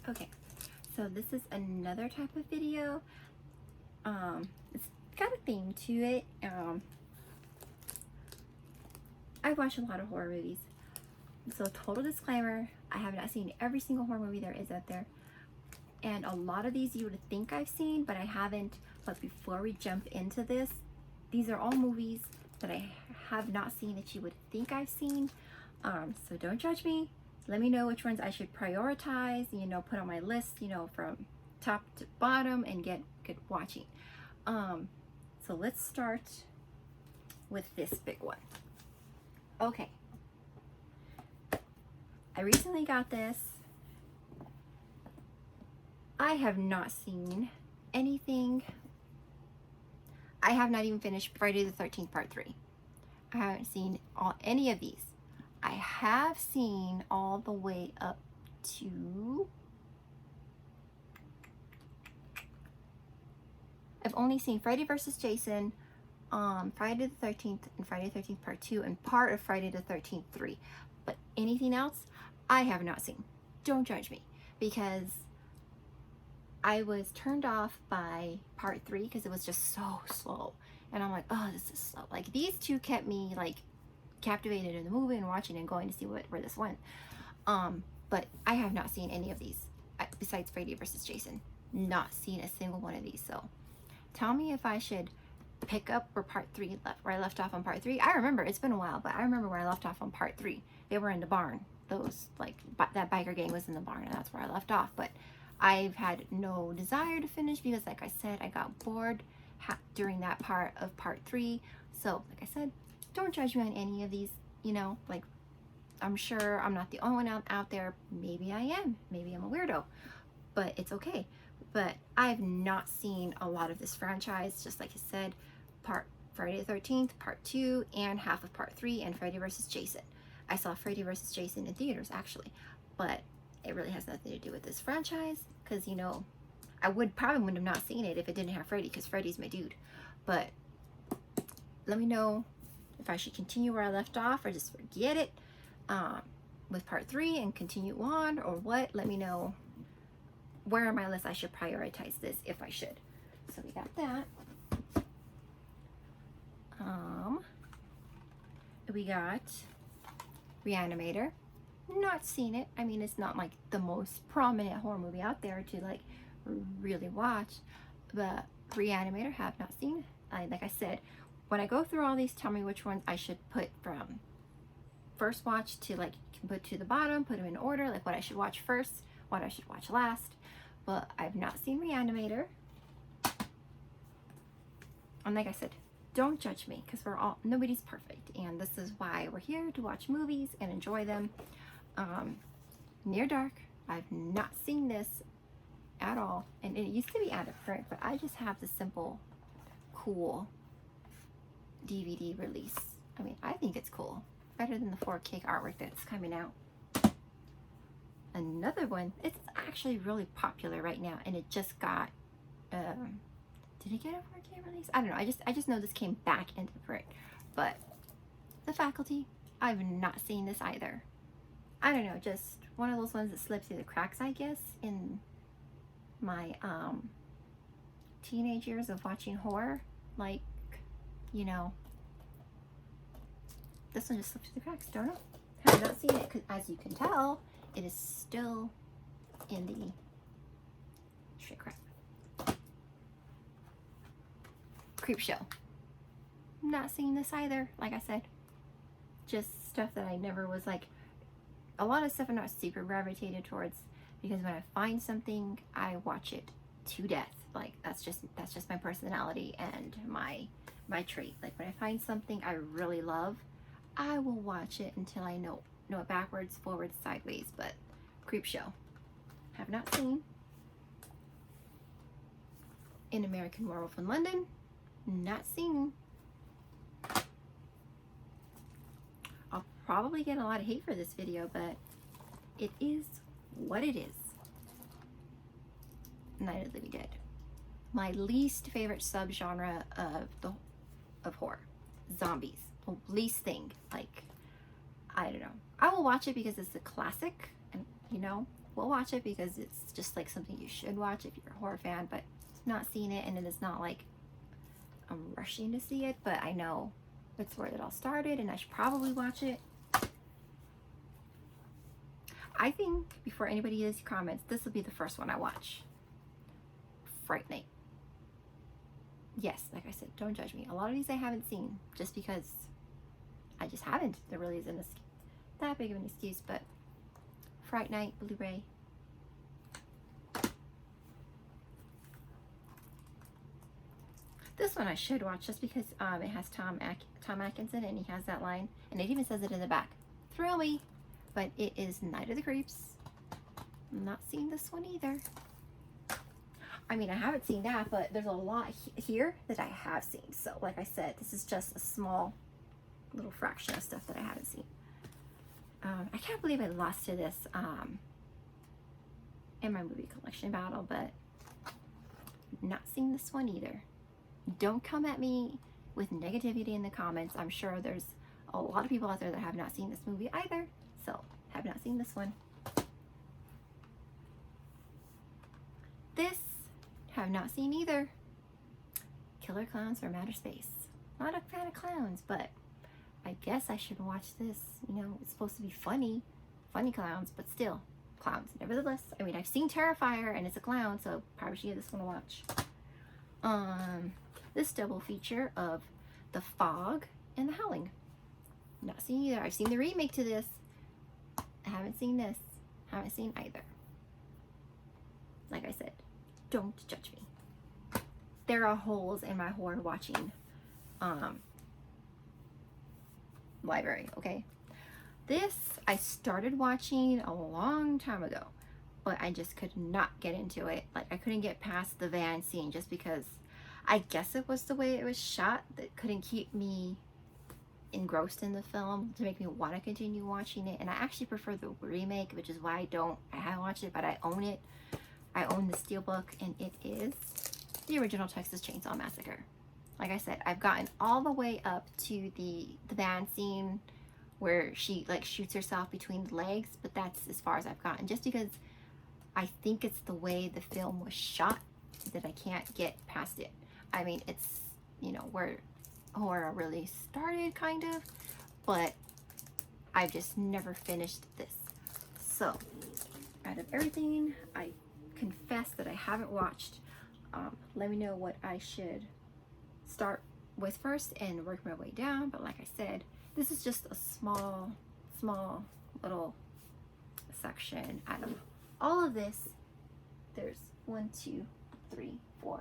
Okay, so this is another type of video. It's got a theme to it. I watch a lot of horror movies. So total disclaimer, I have not seen every single horror movie there is out there. And a lot of these you would think I've seen, but I haven't. But before we jump into this, these are all movies that I have not seen that you would think I've seen. So don't judge me. Let me know which ones I should prioritize, put on my list, from top to bottom and get watching. So let's start with this big one. Okay. I recently got this. I have not seen anything. I have not even finished Friday the 13th Part 3. I haven't seen any of these. I have seen all the way up to... I've only seen Friday vs. Jason, Friday the 13th, and Friday the 13th Part 2, and part of Friday the 13th 3. But anything else, I have not seen. Don't judge me, because I was turned off by Part 3 because it was just so slow. And I'm like, oh, this is slow. Like, these two kept me, like, captivated in the movie and watching and going to see where this went. But I have not seen any of these besides Friday vs. Jason. Not seen a single one of these. So tell me if I should pick up where where I left off on Part 3. I remember, it's been a while, but I remember where I left off on Part 3. They were in the barn. Those, like, that biker gang was in the barn, and that's where I left off. But I've had no desire to finish because, like I said, I got bored during that part of Part 3. So, like I said, don't judge me on any of these, like, I'm sure I'm not the only one out there. Maybe I am. Maybe I'm a weirdo. But it's okay. But I've not seen a lot of this franchise, just like I said, Friday the 13th, Part 2, and half of Part 3, and Friday vs. Jason. I saw Friday vs. Jason in theaters, actually. But it really has nothing to do with this franchise, because, I probably wouldn't have not seen it if it didn't have Freddy, because Freddy's my dude. But let me know if I should continue where I left off or just forget it with Part 3 and continue on, or what. Let me know where on my list I should prioritize this, if I should. So we got that. We got Reanimator. Not seen it. I mean, it's not like the most prominent horror movie out there to like really watch, but Reanimator have not seen. Like I said, when I go through all these, tell me which ones I should put from first watch to, like, you can put to the bottom, put them in order, like what I should watch first, what I should watch last. But I've not seen Reanimator. And like I said, don't judge me, because nobody's perfect, and this is why we're here, to watch movies and enjoy them. Near Dark, I've not seen this at all, and it used to be out of print, but I just have the simple, cool DVD release. I mean, I think it's cool. Better than the 4K artwork that's coming out. Another one, it's actually really popular right now, and it just got, did it get a 4K release? I don't know. I just know this came back into print. But The Faculty, I've not seen this either. I don't know, just one of those ones that slipped through the cracks, I guess, in my teenage years of watching horror. Like, this one just slipped through the cracks. Don't know. Have not seen it, because as you can tell, it is still in the shit crap. Creepshow. Not seeing this either. Like I said, just stuff that I never was like. A lot of stuff I'm not super gravitated towards, because when I find something, I watch it to death. Like, that's just my personality and my trait. Like, when I find something I really love, I will watch it until I know it backwards, forwards, sideways. But Creepshow, have not seen. An American Werewolf in London, not seen. I'll probably get a lot of hate for this video, but it is what it is. Night of the Living Dead, my least favorite subgenre of horror. Zombies, least thing. Like, I don't know. I will watch it because it's a classic, and will watch it because it's just like something you should watch if you're a horror fan, but not seen it, and it is not like I'm rushing to see it, but I know it's where it all started and I should probably watch it. I think before anybody leaves comments, this will be the first one I watch. Fright Night. Yes, like I said, don't judge me. A lot of these I haven't seen just because I just haven't. There really isn't that big of an excuse, but Fright Night Blu-ray. This one I should watch just because it has Tom Atkinson and he has that line, and it even says it in the back. Thrill me! But it is Night of the Creeps. I'm not seeing this one either. I mean, I haven't seen that, but there's a lot here that I have seen. So, like I said, this is just a small little fraction of stuff that I haven't seen. I can't believe I lost to this in my movie collection battle, but not seen this one either. Don't come at me with negativity in the comments. I'm sure there's a lot of people out there that have not seen this movie either. So, have not seen this one. This, have not seen either. Killer Clowns from Outer Space. Not a fan of clowns, but I guess I should watch this. You know, it's supposed to be funny clowns, but still, clowns. Nevertheless, I mean, I've seen Terrifier, and it's a clown, so probably should give this one a watch. This double feature of The Fog and The Howling. Not seen either. I've seen the remake to this. I haven't seen this. Haven't seen either. Like I said, don't judge me. There are holes in my horror watching library, okay? This I started watching a long time ago, but I just could not get into it. Like, I couldn't get past the van scene just because I guess it was the way it was shot that couldn't keep me engrossed in the film to make me want to continue watching it. And I actually prefer the remake, which is why I haven't watched it, but I own it. I own the steelbook, and it is the original Texas Chainsaw Massacre. Like I said, I've gotten all the way up to the van scene where she like shoots herself between the legs, but that's as far as I've gotten, just because I think it's the way the film was shot that I can't get past it. I mean, it's, you know, where horror really started, kind of, but I've just never finished this. So, out of everything I confess that I haven't watched, let me know what I should start with first and work my way down. But like I said, this is just a small little section out of all of this. There's 1, 2, 3, 4,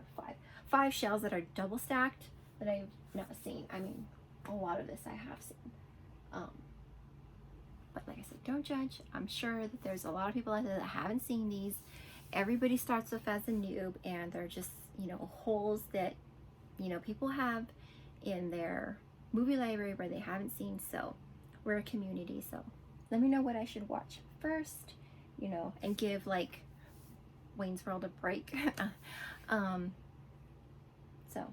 5 shells that are double stacked that I've not seen. I mean, a lot of this I have seen. But like I said, don't judge. I'm sure that there's a lot of people out there that haven't seen these. Everybody starts off as a noob, and they're just, you know, holes that, you know, people have in their movie library where they haven't seen. So we're a community. So let me know what I should watch first, you know, and give like Wayne's World a break. So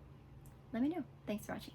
let me know. Thanks for watching.